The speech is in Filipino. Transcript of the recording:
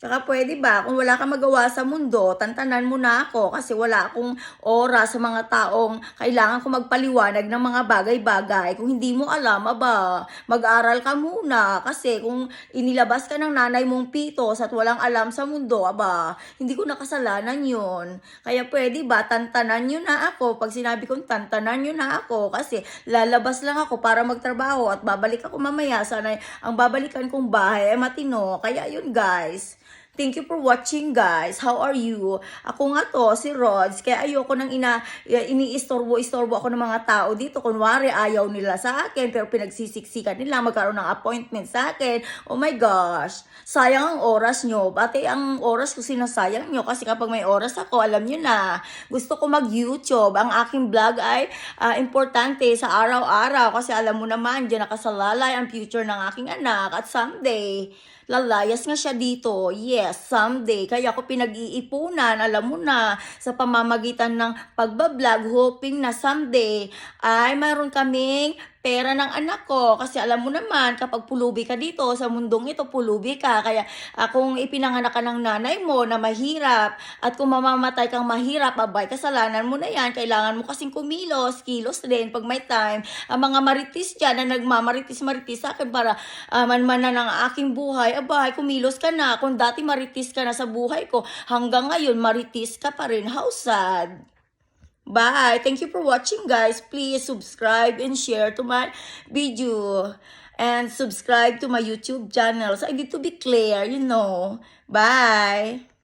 Tsaka puwede ba kung wala kang magawa sa mundo, tantanan mo na ako kasi wala akong oras sa mga taong kailangan ko magpaliwanag ng mga bagay-bagay. Kung hindi mo alam, aba, mag-aral ka muna kasi kung inilabas ka ng nanay mong pitos at walang alam sa mundo, aba, hindi ko na kasalanan yun. Kaya puwede ba tantanan niyo na ako? Pag sinabi kong tantanan niyo na ako kasi lalabas lang ako para magtrabaho at babalik ako mamaya. Sana ang babalikan kong bahay ay matino. Kaya yun guys. Thank you for watching guys. How are you? Ako nga to, si Rods. Kaya ayoko nang iniistorbo-istorbo ako ng mga tao dito. Kunwari, ayaw nila sa akin, pero pinagsisiksikan nila magkaroon ng appointment sa akin. Oh my gosh. Sayang ang oras nyo. Pati ang oras ko sinasayang nyo. Kasi kapag may oras ako, alam nyo na, gusto ko mag-YouTube. Ang aking vlog ay importante sa araw-araw. Kasi alam mo naman, dyan nakasalalay ang future ng aking anak. At someday, lalayas nga siya dito. Yes, someday. Kaya ako pinag-iipunan, alam mo na, sa pamamagitan ng pagbablog, hoping na someday ay mayroon kaming pera ng anak ko. Kasi alam mo naman, kapag pulubi ka dito, sa mundong ito, pulubi ka. Kaya kung ipinanganak ka ng nanay mo na mahirap, at kung mamamatay kang mahirap, abay, kasalanan mo na yan. Kailangan mo kasing kumilos, kilos din pag may time. Ang mga maritis dyan na nagmamaritis-maritis sa akin para manmanan ng aking buhay, abay, kumilos ka na. Kung dati maritis ka na sa buhay ko, hanggang ngayon maritis ka pa rin. How sad. Bye. Thank you for watching guys. Please subscribe and share to my video. And subscribe to my YouTube channel. So I need to be clear, you know. Bye.